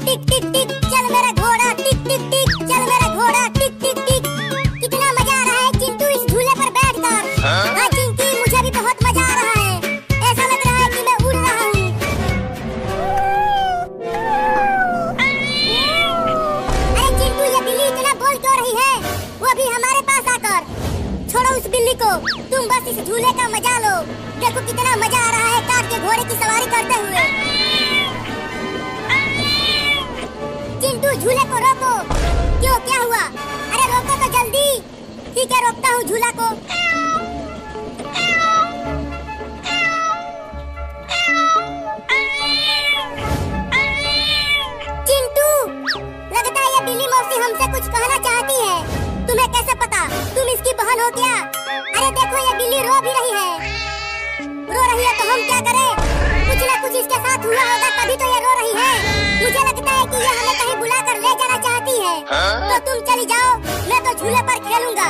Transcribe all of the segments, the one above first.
टिक टिक टिक चल मेरा घोड़ा, टिक टिक टिक चल मेरा घोड़ा, टिक टिक टिक। कितना मजा आ रहा है चिंटू इस झूले पर बैठकर। हाँ चिंकी, मुझे भी बहुत मजा आ रहा है। ऐसा लग रहा है कि मैं उड़ रहा हूँ। अरे चिंटू, ये बिल्ली इतना बोल क्यों रही है? वो भी हमारे पास आकर। छोड़ो उस बिल्ली को, तुम बस इस झूले का मजा लो। देखो कितना मजा आ रहा है काठ के घोड़े की सवारी करते हुए। चिंटू, झूले को रोको। क्यों, क्या हुआ? अरे रोको तो जल्दी। ठीक है, रोकता हूँ झूला को। चिंटू, लगता है ये बिल्ली मौसी हमसे कुछ कहना चाहती है। तुम्हें कैसे पता? तुम इसकी बहन हो क्या? अरे देखो, ये बिल्ली रो भी रही है। रो रही है तो हम क्या करें? कुछ ना कुछ इसके साथ हुआ होगा, तभी तो ये रो रही है। मुझे लगता है कि ये हमें कहीं बुलाकर ले जाना चाहती है। तो तुम चली जाओ, मैं तो झूले पर खेलूंगा।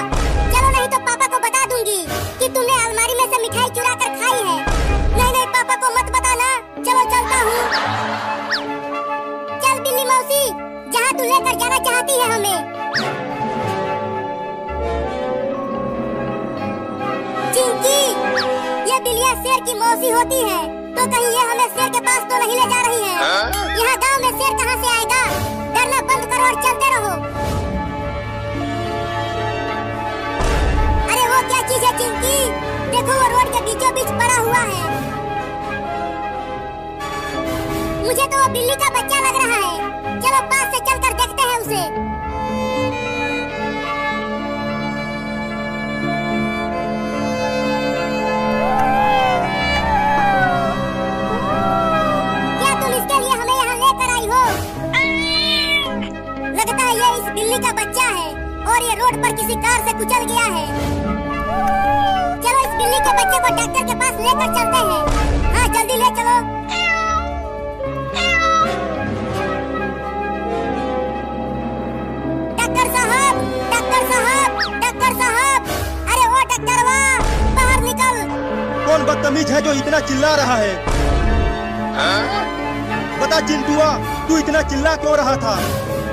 चलो, नहीं तो पापा को बता दूंगी कि तुमने अलमारी में से मिठाई चुरा कर खाई है। नहीं नहीं, पापा को मत बताना। चलो चलता हूँ। चल बिल्ली मौसी, जहाँ तू लेकर जाना चाहती है हमें। चिंकी, ये बिल्लियाँ शेर की मौसी होती है, तो कहीं ये हमें शेर के पास तो नहीं ले जा रही है। यहाँ गांव में शेर कहाँ से आएगा? डरना बंद करो और चलते रहो। अरे वो क्या चीज है चिंकी? देखो, वो रोड के बीचों बीच पड़ा हुआ है। मुझे तो वो बिल्ली का बच्चा लग रहा है। चलो पास से चलकर देखते हैं उसे। बिल्ली का बच्चा है और ये रोड पर किसी कार से कुचल गया है। चलो इस बिल्ली के बच्चे को डॉक्टर के पास लेकर चलते हैं। हाँ जल्दी ले चलो। डॉक्टर साहब, डॉक्टर साहब, डॉक्टर साहब, अरे वो डॉक्टर वाह, बाहर निकल। कौन बदतमीज है जो इतना चिल्ला रहा है? बता चिंटुआ, तू इतना चिल्ला क्यों रहा था?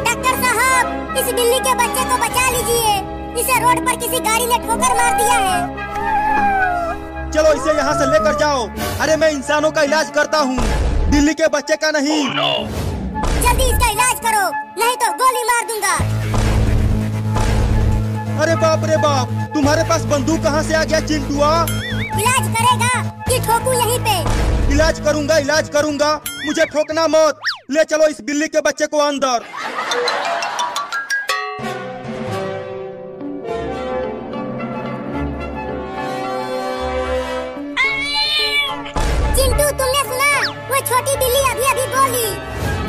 डॉक्टर साहब, इस बिल्ली के बच्चे को बचा लीजिए। इसे रोड पर किसी गाड़ी ने ठोकर मार दिया है। चलो इसे यहाँ से लेकर जाओ। अरे मैं इंसानों का इलाज करता हूँ, बिल्ली के बच्चे का नहीं। जल्दी इसका इलाज करो, नहीं तो गोली मार दूंगा। अरे बाप रे बाप, तुम्हारे पास बंदूक कहाँ से आ गया चिंटुआ? इलाज करेगा कि ठोकूं यहीं पे? इलाज करूंगा, इलाज करूंगा, मुझे ठोकना मत। ले चलो इस बिल्ली के बच्चे को अंदर। चिंटू, तुमने सुना? वो छोटी बिल्ली अभी अभी बोली।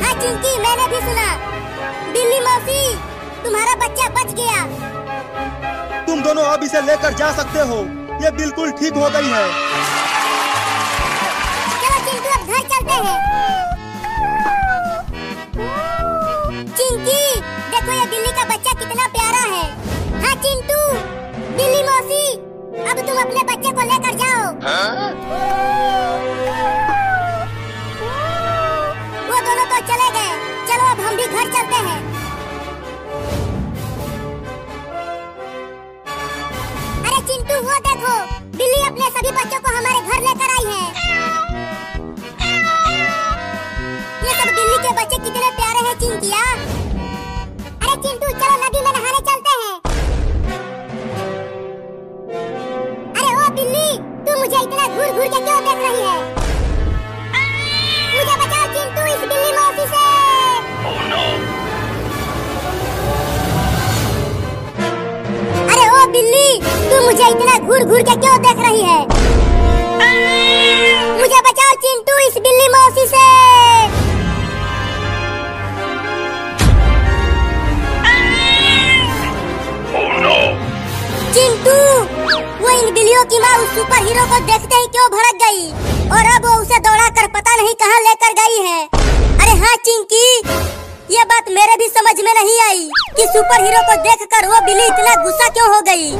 हाँ चिंकी, मैंने भी सुना। बिल्ली मौसी, तुम्हारा बच्चा बच गया। तुम दोनों अब इसे लेकर जा सकते हो, ये बिल्कुल ठीक हो गई है। चलो चिंटू, अब घर चलते हैं। चिंकी, देखो ये बिल्ली का बच्चा कितना प्यारा है। हाँ चिंटू, बिल्ली मौसी, अब तुम अपने बच्चे को लेकर जाओ। वो दोनों तो चले गए, चलो अब हम भी घर चलते हैं। अरे चिंटू, वो देखो, बिल्ली अपने सभी बच्चों को हमारे घर लेकर आई है। ये सब बिल्ली के बच्चे कितने प्यारे हैं चिंकिया। अरे चिंटू, चलो नदी में नहाने चलते हैं। अरे ओ बिल्ली, तू मुझे इतना घूर घूर के क्यों देख रही है? मुझे बचाओ चिंटू इस बिल्ली मौसी से। अरे ओ बिल्ली, तू मुझे इतना घूर घूर के क्यों देख रही है? मुझे बचाओ चिंटू इस बिल्ली मौसी से। चिंटू, वो इन बिल्लियों की माँ उस सुपर हीरो को देखते ही क्यों भड़क गई और अब वो उसे दौड़ाकर पता नहीं कहाँ लेकर गई है। अरे हाँ चिंकी, ये बात मेरे भी समझ में नहीं आई कि सुपर हीरो को देखकर वो बिल्ली इतना गुस्सा क्यों हो गई।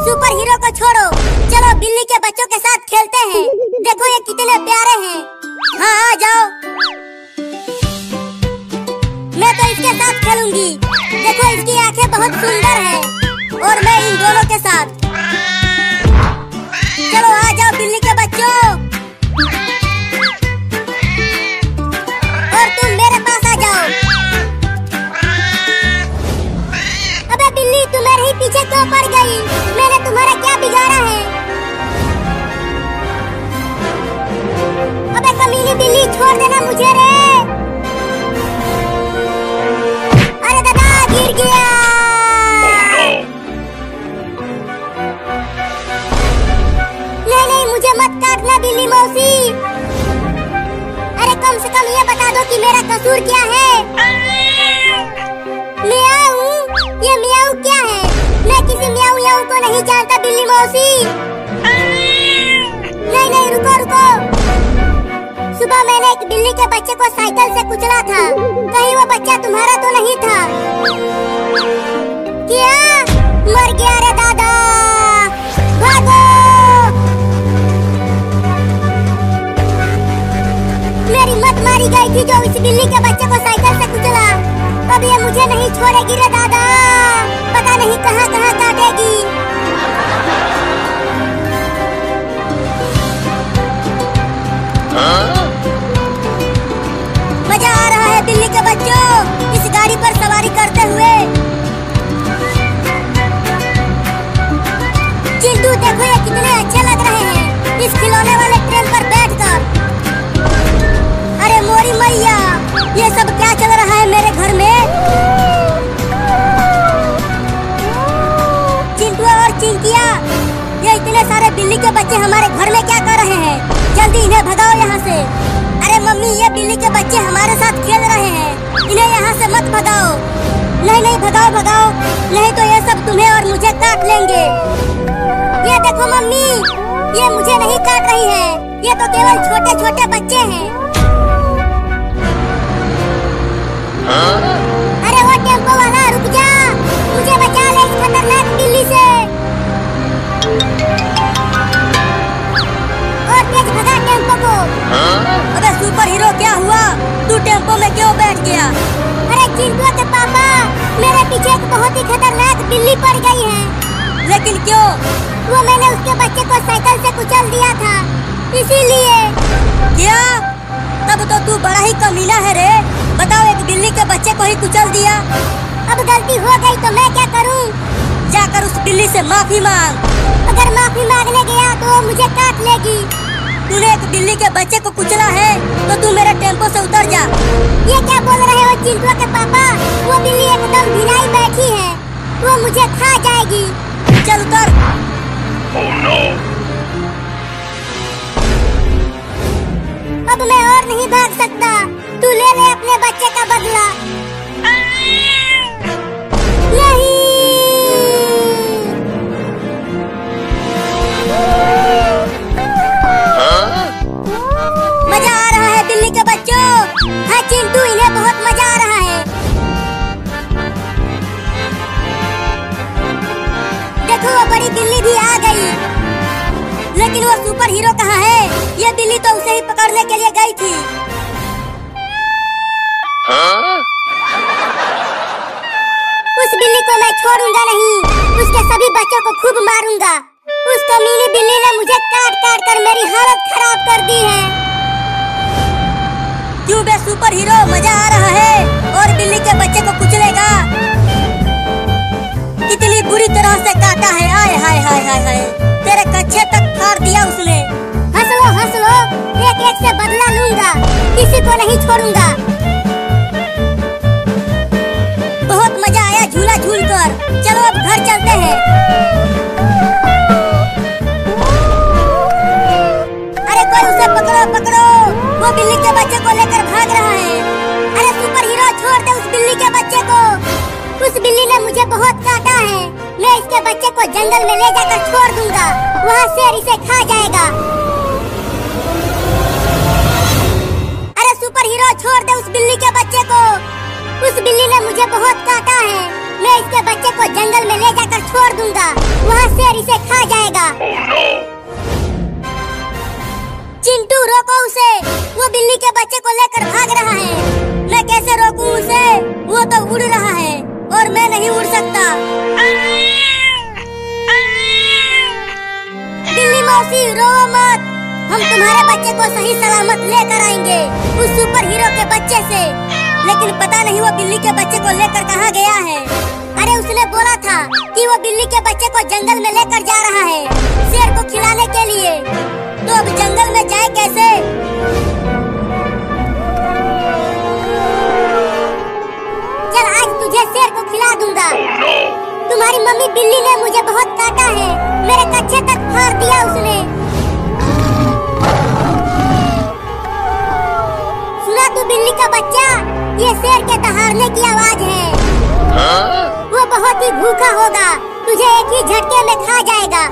सुपर हीरो को छोड़ो, चलो बिल्ली के बच्चों के साथ खेलते हैं। देखो ये कितने प्यारे हैं। हाँ आ जाओ। मैं तो इसके साथ खेलूंगी। देखो इसकी आंखें बहुत सुंदर है और मैं इन दोनों के साथ। चलो आ जाओ बिल्ली के बच्चों, और तुम मेरे पास आ जाओ। अबे बिल्ली, तू मेरे ही पीछे क्यों पड़ गई? मैंने तुम्हारा क्या बिगाड़ा है? अबे कमीनी बिल्ली, छोड़ देना मुझे रे। अरे दादा, गिर गया। नहीं नहीं, मुझे मत काटना बिल्ली मौसी। अरे कम से कम ये बता दो कि मेरा कसूर क्या है। मियाऊ, ये मियाऊ क्या है? मैं किसी मियाऊ याऊ को नहीं जानता बिल्ली मौसी। नहीं नहीं, रुको रुको। सुबह मैंने एक बिल्ली के बच्चे को साइकिल से कुचला था। कहीं वो बच्चा तुम्हारा तो नहीं था? क्या? मर गया रे दादा, भागो। मेरी मत मारी गई थी जो इस बिल्ली के बच्चे को साइकिल से कुचला। अब ये मुझे नहीं छोड़ेगी रे दादा, पता नहीं कहाँ कहाँ काटेगी। मजा आ रहा है बिल्ली के बच्चों इस गाड़ी पर सवारी करते हुए। चिंटू देखो, ये कितने अच्छे लग रहे हैं इस खिलौने वाले ट्रेन पर बैठकर। अरे मोरी मैया, ये सब क्या चल रहा है मेरे घर में? चिंटू और चिंकिया, ये इतने सारे बिल्ली के बच्चे हमारे घर में क्या कर रहे हैं? जल्दी इन्हें भगाओ यहाँ से। अरे मम्मी, ये बिल्ली के बच्चे हमारे साथ खेल रहे हैं, इन्हें यहाँ से मत भगाओ। नहीं नहीं, भगाओ भगाओ, नहीं तो ये सब तुम्हें और मुझे काट लेंगे। ये देखो मम्मी, ये मुझे नहीं काट रही है, ये तो केवल छोटे छोटे बच्चे हैं। अरे वो टेम्पो वाला, रुक जा, मुझे बचा ले इस खतरनाक बिल्ली से। और तेज भगा टेम्पो को। अबे सुपर हीरो, क्या हुआ? तू टेम्पो में क्यों बैठ गया? अरे चिंटू के पापा, मेरे पीछे एक बहुत ही खतरनाक बिल्ली पड़ गई है। लेकिन क्यों? वो मैंने उसके बच्चे को साइकिल से कुचल दिया था, इसीलिए। क्या? तब तो तू बड़ा ही कमीना है रे। बताओ, एक बिल्ली के बच्चे को ही कुचल दिया। अब गलती हो गई तो मैं क्या करूं? जाकर उस बिल्ली से माफी मांग। अगर माफी मांगने गया तो वो मुझे काट लेगी। तूने एक बिल्ली के बच्चे को कुचला है तो तू मेरे टेम्पो से उतर जा। ये क्या बोल रहे हो चिंटू के पापा? वो बिल्ली एकदम भिनाई बैठी है, वो मुझे खा जाएगी। चल उतर। Oh, no. अब मैं और नहीं भाग सकता, तू ले ले अपने बच्चे का बदला। नहीं। मजा आ रहा है बिल्ली के बच्चों। हाँ चिंटू, इन्हें बहुत मजा आ रहा है। देखो वो बड़ी बिल्ली भी आ गई, लेकिन वो सुपर हीरो कहाँ है? ये बिल्ली तो उसे ही पकड़ने के लिए गई थी। उस बिल्ली को मैं छोड़ूंगा नहीं, उसके सभी बच्चों को खूब मारूंगा। उस कमीनी बिल्ली ने मुझे काट काट कर मेरी हालत खराब कर दी है। क्यों बे सुपर हीरो, मजा आ रहा है और बिल्ली के बच्चे को कुचलेगा? कितनी बुरी तरह से काटा है। आय हाय हाय हाय हाय, तेरे कच्छे तक फाड़ दिया उसने। हंस लो, एक एक से बदला लूंगा, किसी को नहीं छोड़ूंगा। बहुत मजा आया झूला झूल कर। चलो अब घर चलते हैं। अरे कोई उसे पकड़ो पकड़ो, वो बिल्ली के बच्चे को लेकर भाग रहा है। अरे सुपर हीरो, छोड़ दे उस बिल्ली के बच्चे को। उस बिल्ली ने मुझे बहुत काटा है, मैं इसके बच्चे को जंगल में ले जाकर छोड़ दूंगा, वहाँ शेर इसे खा जाएगा। अरे सुपर हीरो, छोड़ दे उस बिल्ली के बच्चे को। उस बिल्ली ने मुझे बहुत काटा है, मैं इसके बच्चे को जंगल में ले जाकर छोड़ दूंगा, वहाँ शेर इसे खा जाएगा। Oh, no. चिंटू, रोको उसे, वो बिल्ली के बच्चे को लेकर भाग रहा है। मैं कैसे रोकूं उसे? सकता। बिल्ली मौसी रो मत, हम तुम्हारे बच्चे को सही सलामत लेकर आएंगे उस सुपर हीरो के बच्चे से। लेकिन पता नहीं वो बिल्ली के बच्चे को लेकर कहाँ गया है। अरे उसने बोला था कि वो बिल्ली के बच्चे को जंगल में लेकर जा रहा है शेर को खिलाने के लिए। तो अब जंगल में जाए कैसे? चल आज तुझे शेर को खिला दूंगा। तुम्हारी मम्मी बिल्ली ने मुझे बहुत काटा है, मेरे कच्चे तक फाड़ दिया उसने। सुना तू बिल्ली का बच्चा, ये शेर के दहाड़ने की आवाज है। वो बहुत ही भूखा होगा, तुझे एक ही झटके में खा जाएगा।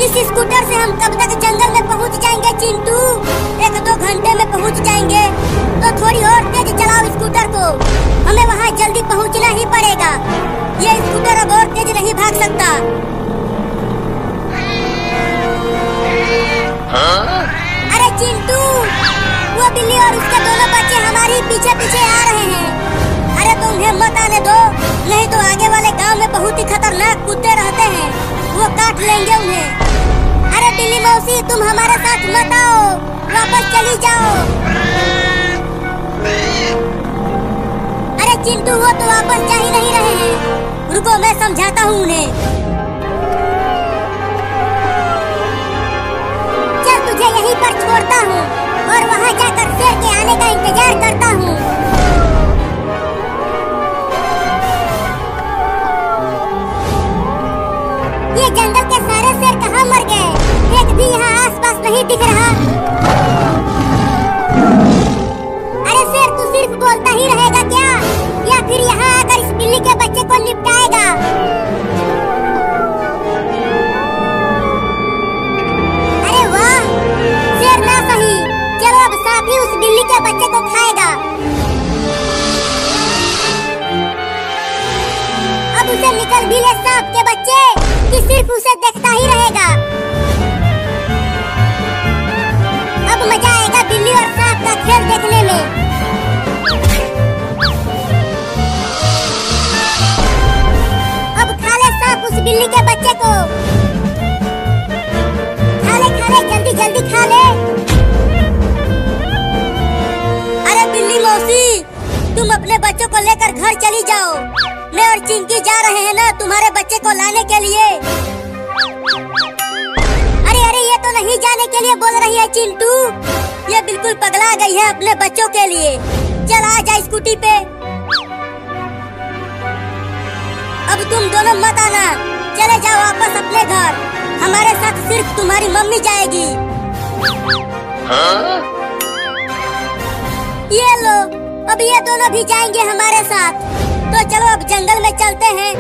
इस स्कूटर से हम कब तक जंगल में पहुंच जाएंगे चिंटू? 1-2 घंटे में पहुंच जाएंगे। तो थोड़ी और तेज चलाओ स्कूटर को, हमें वहाँ जल्दी पहुंचना ही पड़ेगा। ये स्कूटर अब और तेज नहीं भाग सकता। अरे चिंटू, वो बिल्ली और उसके दोनों बच्चे हमारे पीछे पीछे आ रहे हैं। अरे तुम उन्हें मत आने दो, नहीं तो आगे वाले गांव में बहुत ही खतरनाक कुत्ते रहते हैं, वो काट लेंगे उन्हें। अरे बिल्ली मौसी तुम हमारे साथ मत आओ, वापस चली जाओ। अरे चिंटू वो तो वापस जा ही नहीं रहे हैं, रुको मैं समझाता हूँ उन्हें। चल तुझे यहीं पर छोड़ता हूँ और वहाँ जाकर शेर के आने का इंतजार करता हूँ। ये जंगल के सारे शेर कहाँ मर गए? एक भी यहाँ आसपास नहीं दिख रहा। अरे शेर तू सिर्फ बोलता ही रहेगा क्या, या फिर यहाँ आकर इस बिल्ली के बच्चे को निपटाएगा? अरे वाह, शेर ना सही, चलो अब साथ ही उस बिल्ली के बच्चे को खाएगा। अब उसे निकल भी ले सांप के बच्चे, कि सिर्फ उसे देखता ही रहेगा। अब मजा आएगा बिल्ली और सांप का खेल देखने में। अब खा ले सांप उस बिल्ली के बच्चे को, खा ले जल्दी जल्दी खा ले। अरे बिल्ली मौसी तुम अपने बच्चों को लेकर घर चली जाओ, मैं और चिंकी जा रहे हैं ना तुम्हारे बच्चे को लाने के लिए। अरे अरे ये तो नहीं जाने के लिए बोल रही है चिंटू, ये बिल्कुल पगला गई है अपने बच्चों के लिए। चल आ जा स्कूटी पे। अब तुम दोनों मत आना, चले जाओ वापस अपने घर, हमारे साथ सिर्फ तुम्हारी मम्मी जाएगी। ये लो, अब ये दोनों भी जाएंगे हमारे साथ। तो चलो अब जंगल में चलते हैं।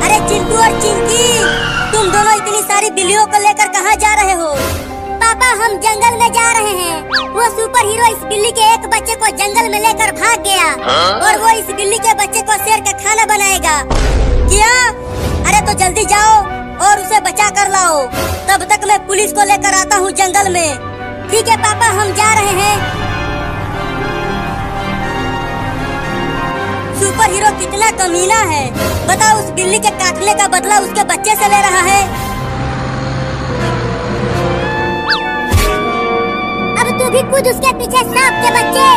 अरे चिंटू और चिंकी, तुम दोनों इतनी सारी बिल्लियों को लेकर कहाँ जा रहे हो? पापा हम जंगल में जा रहे हैं, वो सुपर हीरो इस बिल्ली के एक बच्चे को जंगल में लेकर भाग गया और वो इस बिल्ली के बच्चे को शेर का खाना बनाएगा। क्या? अरे तो जल्दी जाओ और उसे बचा कर लाओ, तब तक मैं पुलिस को लेकर आता हूँ जंगल में। ठीक है पापा हम जा रहे हैं। सुपर हीरो कितना कमीना है, बताओ उस बिल्ली के काटने का बदला उसके बच्चे से ले रहा है। अब तू भी कूद उसके पीछे सांप के बच्चे।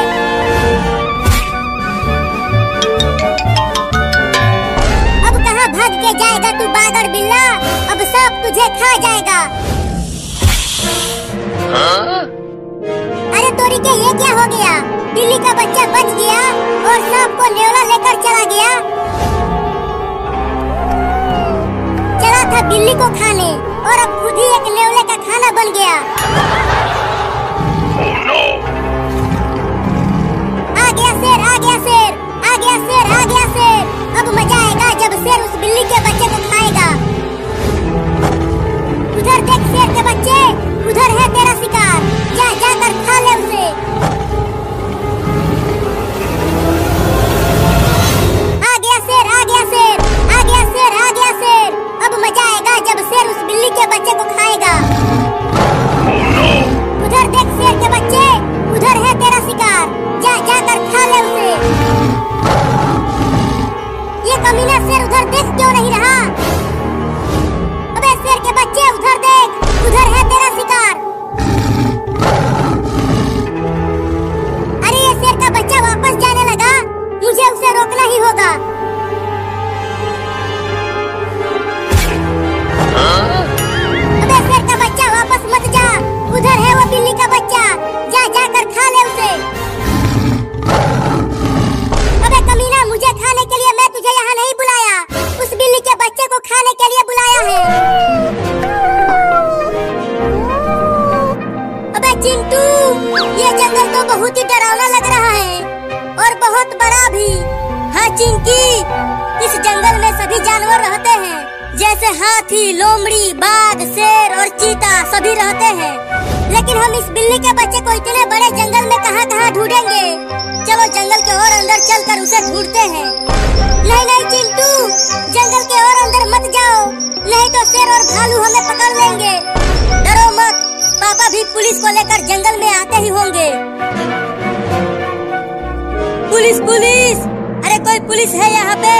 अब कहाँ भाग के जाएगा तू बागर बिल्ला, अब सांप तुझे खा जाएगा। अरे तोरी के ये क्या हो गया? बिल्ली का बच्चा बच गया और सांप को नेवला लेकर चला गया। चला था बिल्ली को खाने और अब खुद ही एक नेवले का खाना बन गया। आ गया शेर, आ गया शेर, आ गया शेर, आ गया शेर। अब मजा आएगा जब शेर उस बिल्ली के बच्चे को खाएगा। उधर देख शेर के बच्चे, उधर है तेरा शिकार, जा जाकर खा ले उसे। आ गया शेर, आ गया शेर, आ गया शेर, आ गया शेर। अब मजा आएगा जब शेर उस बिल्ली के बच्चे को खाएगा। है। अबे चिंटू, ये जंगल तो बहुत ही डरावना लग रहा है और बहुत बड़ा भी। हाँ चिंकी, इस जंगल में सभी जानवर रहते हैं, जैसे हाथी, लोमड़ी, बाघ, शेर और चीता सभी रहते हैं। लेकिन हम इस बिल्ली के बच्चे को इतने बड़े जंगल में कहाँ ढूंढेंगे? चलो जंगल के और अंदर चलकर उसे ढूंढते हैं। नहीं नहीं चिंटू, जंगल के और अंदर मत जाओ, नहीं तो शेर और भालू हमें पकड़ लेंगे। डरो मत, पापा भी पुलिस को लेकर जंगल में आते ही होंगे। पुलिस पुलिस, अरे कोई पुलिस है यहाँ पे?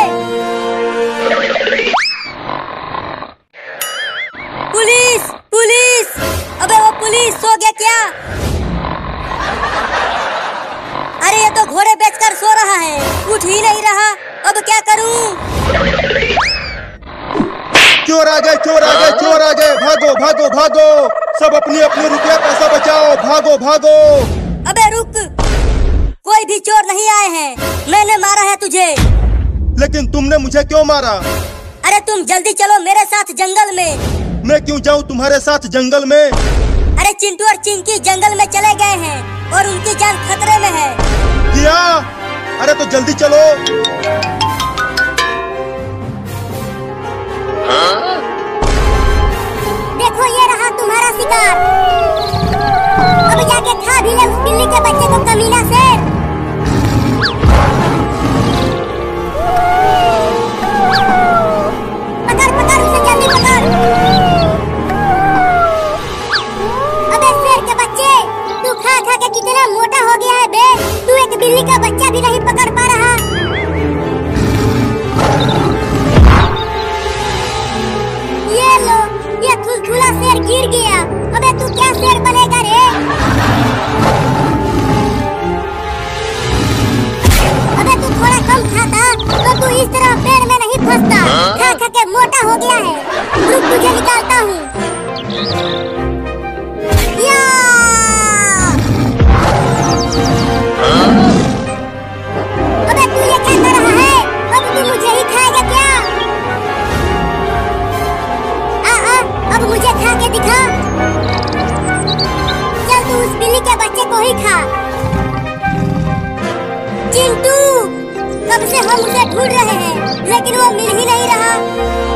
पुलिस पुलिस, अबे वो पुलिस सो गया क्या? अरे ये तो घोड़े बेचकर सो रहा है, उठ ही नहीं रहा। अब क्या करूं? चोर आ गए, चोर आ गए, चोर आ गए! भागो भागो भागो, सब अपनी अपनी रुपया पैसा बचाओ, भागो भागो! अबे रुक, कोई भी चोर नहीं आए हैं, मैंने मारा है तुझे। लेकिन तुमने मुझे क्यों मारा? अरे तुम जल्दी चलो मेरे साथ जंगल में। मैं क्यों जाऊं तुम्हारे साथ जंगल में? अरे चिंटू और चिंकी जंगल में चले गए हैं और उनकी जान खतरे में है। क्या? अरे तो जल्दी चलो। देखो ये रहा तुम्हारा शिकार, अब जाके खा भी ले उस बिल्ली के बच्चे को, कमीना शेर। पकड़ पकड़ उसे, जल्दी पकड़। अबे शेर के बच्चे, तू खा खा के कितना मोटा हो गया है बे, तू एक बिल्ली का बच्चा भी नहीं पकड़ पा रहा। ये लो, ये थुलथुला शेर गिर गया। अबे तू क्या शेर बनेगा रे? अबे तू थोड़ा कम खाता तो तू इस तरह पेड़ में नहीं फंसता। खा खा के मोटा हो गया है, रुक तुझे निकालता हूँ। अबे तू ये क्या कर रहा है? अब तू मुझे ही खाएगा क्या? अब मुझे खा के दिखा। चल तू उस बिल्ली के बच्चे को ही खा। चिंटू, कब से हम उसे ढूंढ रहे हैं लेकिन वो मिल ही नहीं रहा।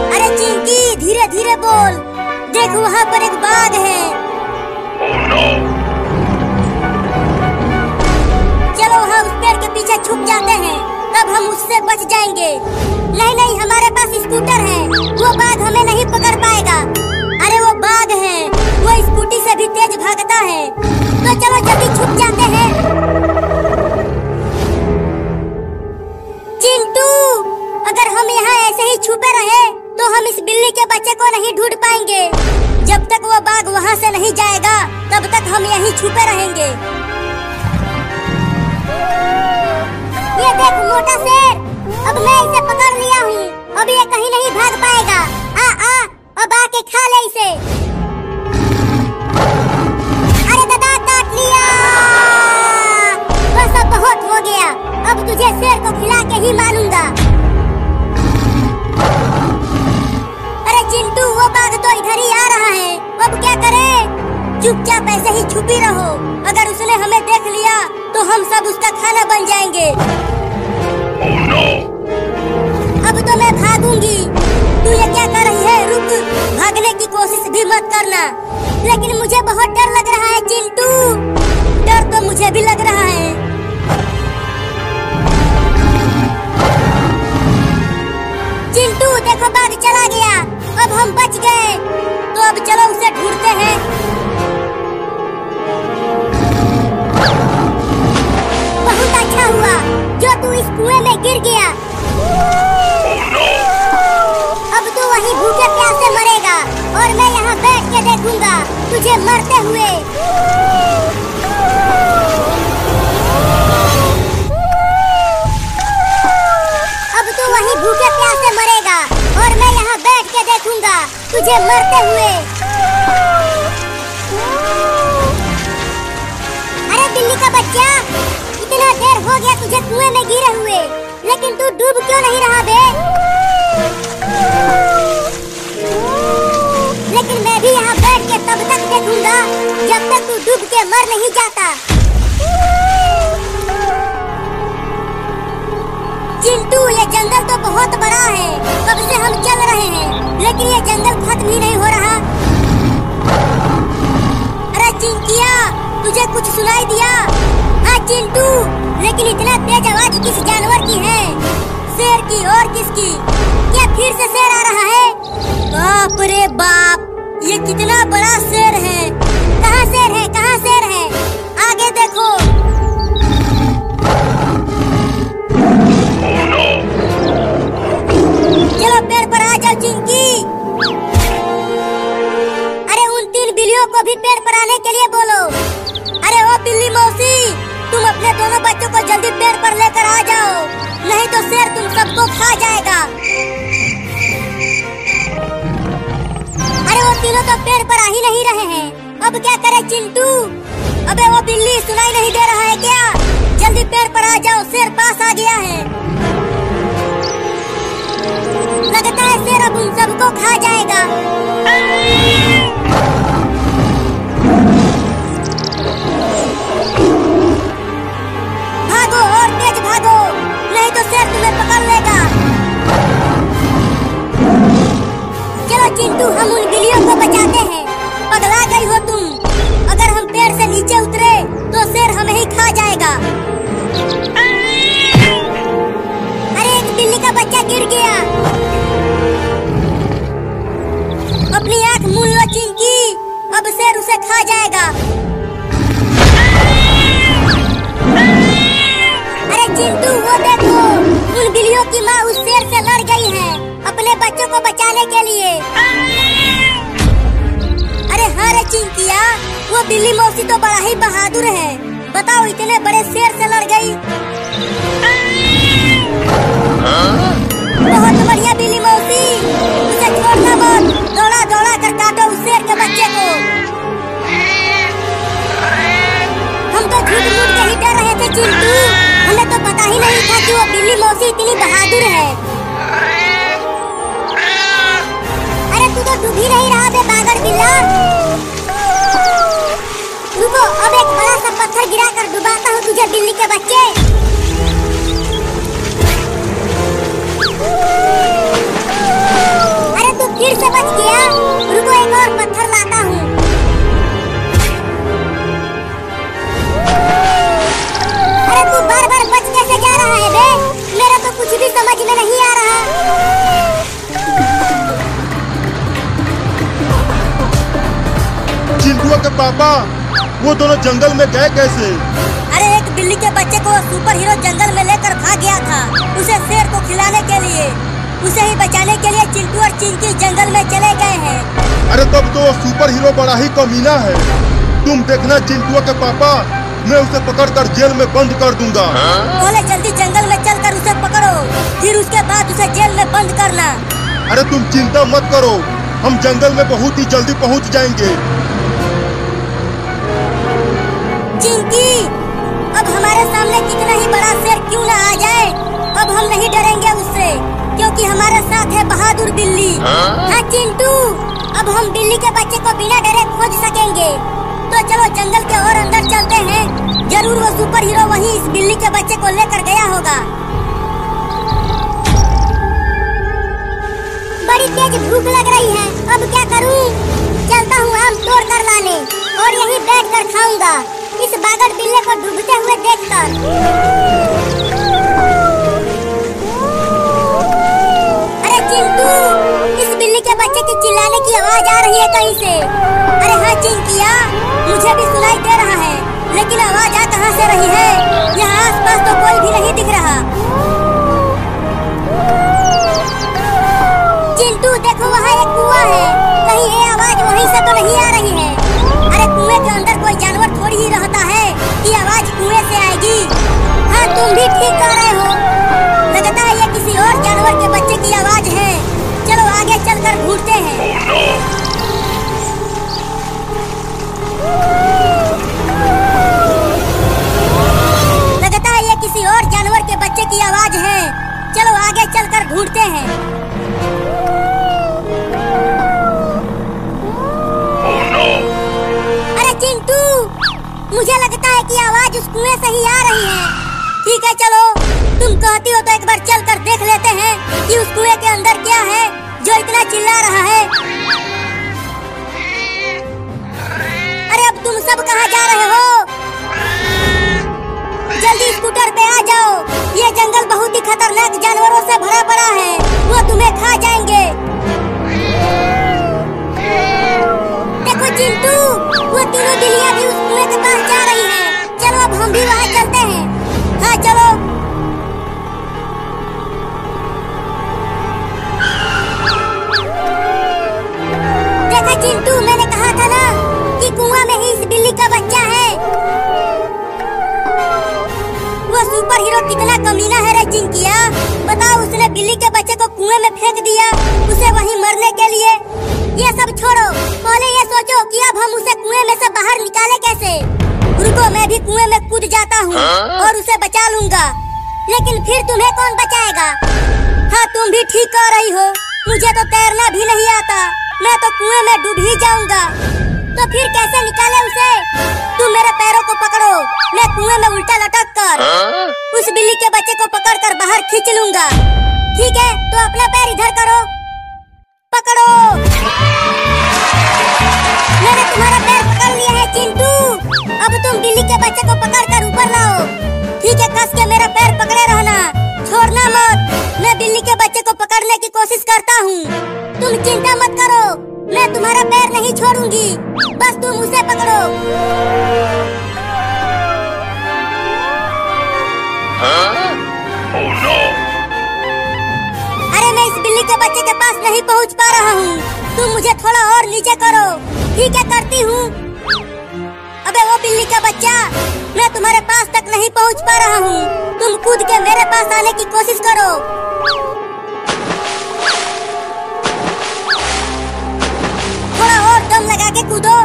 अरे चिंकी धीरे धीरे बोल, देख वहाँ पर एक बाघ है। चलो हम उस पेड़ के पीछे छुप जाते हैं, तब हम उससे बच जाएंगे। नहीं नहीं, हमारे पास स्कूटर है, वो बाघ हमें नहीं पकड़ पाएगा। अरे वो बाघ है, वो स्कूटी से भी तेज भागता है। तो चलो जल्दी छुप जाते हैं। चिंटू, अगर हम यहाँ ऐसे ही छुपे रहे तो हम इस बिल्ली के बच्चे को नहीं ढूंढ पाएंगे। जब तक वो बाघ वहाँ से नहीं जाएगा तब तक हम यहीं छुपे रहेंगे। ये देख मोटा शेर, अब मैं इसे पकड़ लिया हूँ, अब ये कहीं नहीं भाग पाएगा। अब आके खा ले इसे। अरे दादा काट लिया, बस अब बहुत हो गया, अब तुझे शेर को खिला के ही मानूंगा। अरे चिंटू, वो बाघ तो इधर ही आ रहा है, अब क्या करें? चुपचाप ऐसे ही छुपी रहो, अगर उसने हमें देख लिया तो हम सब उसका खाना बन जाएंगे। अब तो मैं भागूंगी। तू ये क्या कर रही है? रुक, भागने की कोशिश भी मत करना। लेकिन मुझे बहुत डर लग रहा है चिंटू, डर तो मुझे भी लग रहा है। चिंटू देखो बाघ चला गया, अब हम बच गए। तो अब चलो उसे ढूंढते हैं। बहुत अच्छा हुआ जो तू इस कुएं में गिर गया। अब तू वहीं भूखे प्यासे मरेगा और मैं यहाँ बैठ के देखूंगा तुझे मरते हुए। अब तू वहीं भूखे प्यासे मरेगा और मैं यहाँ बैठ के देखूंगा तुझे मरते हुए। अरे बिल्ली का बच्चा, इतना देर हो गया तुझे कुएं में गिरे हुए, लेकिन तू डूब क्यों नहीं रहा बे? देखूंगा जब तक तू डूब के मर नहीं जाता। चिंटू, ये जंगल तो बहुत बड़ा है, कब से हम चल रहे हैं, लेकिन ये जंगल खत्म ही नहीं हो रहा। अरे चिंकिया, तुझे कुछ सुनाई दिया? हाँ चिंटू, लेकिन इतना तेज आवाज किस जानवर की है? शेर की और किसकी? क्या फिर से शेर आ रहा है? बाप रे बाप, ये कितना बड़ा शेर है। कहाँ शेर है, कहाँ शेर है? आगे देखो। चलो पेड़ पर आ जाओ चिंकी। अरे उन 3 बिल्लियों को भी पेड़ पर आने के लिए बोलो। अरे ओ बिल्ली मौसी, तुम अपने दोनों बच्चों को जल्दी पेड़ पर लेकर आ जाओ, नहीं तो शेर तुम सबको खा जाएगा। अरे वो तीनों तो पेड़ पर आ ही नहीं रहे हैं, अब क्या करे चिंटू? अबे वो बिल्ली, सुनाई नहीं दे रहा है क्या? जल्दी पेड़ पर आ जाओ, शेर पास आ गया है। लगता है शेर अब उन सबको खा जाएगा। भागो और तेज भागो, नहीं तो शेर तुम्हें पकड़ लेगा। चलो चिंटू, हम उन बिल्लियों को बचाते हैं। पगला गई हो तुम? अगर हम पेड़ से नीचे उतरे तो शेर हमें ही खा जाएगा। अरे एक बिल्ली का बच्चा गिर गया। अपनी आँख मूंद लो चिंकी, अब शेर उसे खा जाएगा। अरे चिंटू, वो देखो, उन बिल्लियों की माँ उस शेर से लड़ गई है अपने बच्चों को बचाने के लिए। अरे हाँ रे चिंकिया, वो बिल्ली मौसी तो बड़ा ही बहादुर है। बताओ, इतने बड़े शेर से लड़ गई। बहुत बढ़िया बिल्ली मौसी, उसे छोड़ना मत, दौड़ा दौड़ा कर काटो उस शेर के बच्चे को। हम तो झूठ मूठ के ही डर रहे थे चिंटू, हमें तो पता ही नहीं था कि वो बिल्ली मौसी इतनी बहादुर है। अरे तू तो डूब ही नहीं रहा बे बागर बिल्ला। रुको, अब एक बड़ा सा पत्थर गिरा कर डुबाता हूँ तुझे बिल्ली के बच्चे। अरे तू फिर से बच गया। रुको, एक और पत्थर लाता हूँ। अरे तू बार बार बच कैसे जा रहा है बे? मेरा तो कुछ भी समझ में नहीं आ रहा। चिंटू के पापा, वो दोनों जंगल में गए कैसे? अरे एक बिल्ली के बच्चे को सुपर हीरो जंगल में लेकर भाग गया था, उसे शेर को खिलाने के लिए। उसे ही बचाने के लिए चिंटू और चिंकी जंगल में चले गए हैं। अरे तब तो वो सुपर हीरो बड़ा ही कमीना है। तुम देखना चिंटू के पापा, मैं उसे पकड़कर जेल में बंद कर दूंगा। पहले जल्दी जंगल में चलकर उसे पकड़ो, फिर उसके बाद उसे जेल में बंद करना। अरे तुम चिंता मत करो, हम जंगल में बहुत ही जल्दी पहुंच जाएंगे। चिंकी, अब हमारे सामने कितना ही बड़ा शेर क्यों न आ जाए, अब हम नहीं डरेंगे उससे, क्योंकि हमारे साथ है बहादुर बिल्ली। हाँ चिंटू, अब हम बिल्ली के बच्चे को बिना डरे खोज सकेंगे। तो चलो जंगल के और अंदर चलते हैं, जरूर वो सुपर हीरो वहीं इस बिल्ली के बच्चे को लेकर गया होगा। बड़ी तेज भूख लग रही है, अब क्या करूं? चलता हूँ आम तोड़ कर लाने और यहीं बैठ कर खाऊंगा, इस बागर बिल्ले को डूबते हुए देखकर। अरे चिंटू, इस बिल्ली के बच्चे की चिल्लाने की आवाज आ रही है कहीं से। अरे हाँ चिंकिया, मुझे भी सुनाई दे रहा है, लेकिन आवाज आ कहाँ से रही है? यहाँ आसपास तो कोई भी नहीं दिख रहा। चिंटू देखो, वहाँ एक कुआं है, कहीं ये आवाज वहीं से तो नहीं आ रही है? अरे कुएं के अंदर कोई जानवर थोड़ी ही रहता है कि आवाज कुएं से आएगी। हाँ तुम भी ठीक कह रहे हो, लगता है ये किसी और जानवर के बच्चे की आवाज है। चलो आगे चलकर ढूंढते हैं। लगता है ये किसी और जानवर के बच्चे की आवाज है। चलो आगे चलकर ढूंढते हैं। मुझे लगता है कि आवाज उस कुएं से ही आ रही है। ठीक है चलो, तुम कहती हो तो एक बार चल कर देख लेते हैं कि उस कुएं के अंदर क्या है जो इतना चिल्ला रहा है। अरे अब तुम सब कहाँ जा रहे हो? जल्दी स्कूटर पे आ जाओ, ये जंगल बहुत ही खतरनाक जानवरों से भरा पड़ा है, वो तुम्हें खा जाएंगे। देखो चिंटू, वो तीनों बिल्लियां भी उस कुएं के पास जा रही हैं। चलो अब हम भी वहाँ चलते हैं। हाँ चलो। देखा चिंटू, मैंने कहा था ना कि कुआं में ही इस बिल्ली का बच्चा है। वो सुपर हीरो कितना कमीना है रे चिंकिया। बताओ, उसने बिल्ली के बच्चे को कुएं में फेंक दिया, उसे वहीं मरने के लिए। ये सब छोड़ो, पहले ये सोचो कि अब हम उसे कुएं में से बाहर निकाले कैसे। रुको, मैं भी कुएं में कूद जाता हूँ और उसे बचा लूंगा। लेकिन फिर तुम्हें कौन बचाएगा? हाँ, तुम भी ठीक कह रही हो, मुझे तो तैरना भी नहीं आता, मैं तो कुएं में डूब ही जाऊंगा। तो फिर कैसे निकाले उसे? तुम मेरे पैरों को पकड़ो, मैं कुएं में उल्टा लटक कर उस बिल्ली के बच्चे को पकड़ कर बाहर खींच लूंगा। ठीक है, तो अपना पैर इधर करो, पकड़ो। मैंने तुम्हारा पैर पकड़ लिया है चिंटू। अब तुम बिल्ली के बच्चे को पकड़ कर ऊपर लाओ। ठीक है, कस के मेरा पैर पकड़े रहना, छोड़ना मत। मैं बिल्ली के बच्चे को पकड़ने की कोशिश करता हूँ, तुम चिंता मत करो, मैं तुम्हारा पैर नहीं छोड़ूंगी, बस तुम उसे पकड़ो। Oh no! अरे मैं इस बिल्ली के बच्चे के पास नहीं पहुंच पा रहा हूँ, तुम मुझे थोड़ा और नीचे करो। ठीक है, करती हूँ। अबे वो बिल्ली का बच्चा, मैं तुम्हारे पास तक नहीं पहुंच पा रहा हूँ, तुम कूद के मेरे पास आने की कोशिश करो। थोड़ा और दम लगा के कूदो।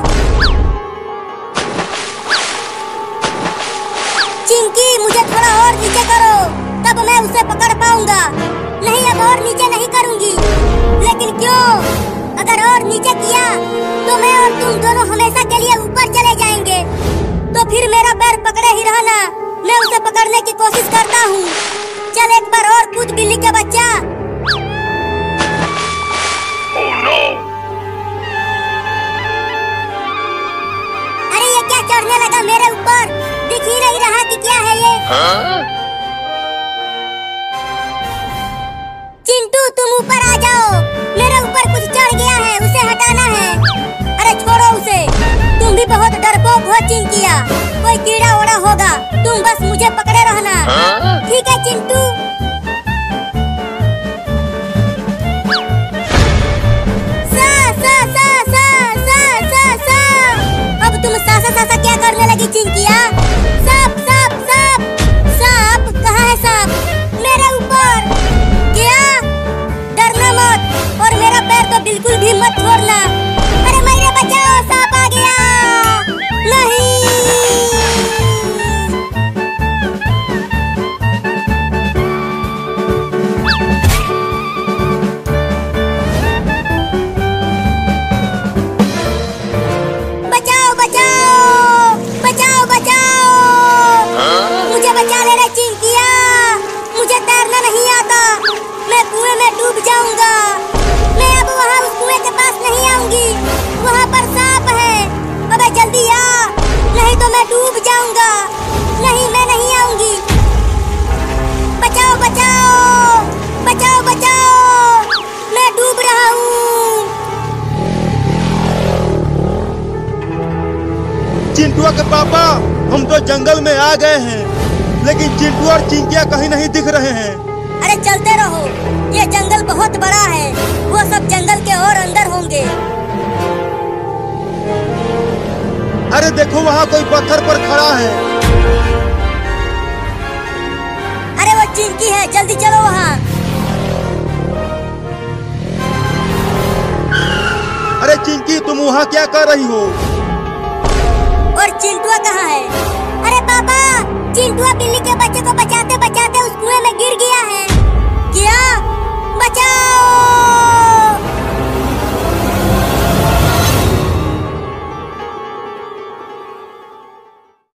चिंकी, मुझे थोड़ा और नीचे करो, तब मैं उसे पकड़ पाऊंगा। नहीं, अब और नीचे नहीं करूंगी। लेकिन क्यों? अगर और नीचे किया तो मैं और तुम दोनों हमेशा के लिए ऊपर चले जाएंगे। तो फिर मेरा पैर पकड़े ही रहना, मैं उसे पकड़ने की कोशिश करता हूँ। चल एक बार और कूद बिल्ली के बच्चा। Oh no! अरे ये क्या चढ़ने लगा मेरे ऊपर, दिख ही नहीं रहा कि क्या है ये। चिंटू, तुम ऊपर आ जाओ, मेरे ऊपर कुछ चढ़ गया है, उसे हटाना है। अरे छोड़ो उसे, तुम भी बहुत डरपोक हो चिंकिया, कोई कीड़ा ओड़ा होगा, तुम बस मुझे पकड़े रहना। ठीक है चिंटू। अब तुम सा क्या करने लगी चिंकिया? सांप सांप सांप सांप, कहाँ है सांप? मेरे ऊपर। क्या? डरना मत और मेरा पैर तो बिल्कुल भी मत छोड़ना। अरे मेरे बचाओ, सांप आ गया। नहीं। बचाओ बचाओ बचाओ बचाओ, मुझे बचा ले रे चिंकिया, मुझे तैरना नहीं आता, मैं कुएं में डूब जाऊंगा। मैं अब वहाँ उस कुएं के पास नहीं आऊंगी, वहाँ पर सांप है। अबे जल्दी आ, नहीं तो मैं डूब जाऊंगा। नहीं, मैं नहीं आऊंगी। बचाओ बचाओ बचाओ बचाओ, मैं डूब रहा हूँ। चिंटुआ के पापा, हम तो जंगल में आ गए हैं, लेकिन चिंटू और चिंकिया कहीं नहीं दिख रहे हैं। अरे चलते रहो, ये जंगल बहुत बड़ा है, वो सब जंगल के और अंदर होंगे। अरे देखो, वहाँ कोई पत्थर पर खड़ा है। अरे वो चिंकी है, जल्दी चलो वहाँ। अरे चिंकी, तुम वहाँ क्या कर रही हो? और चिंटुआ कहाँ है? अरे पापा, चिंटुआ बिल्ली के बच्चे को बचाते बचाते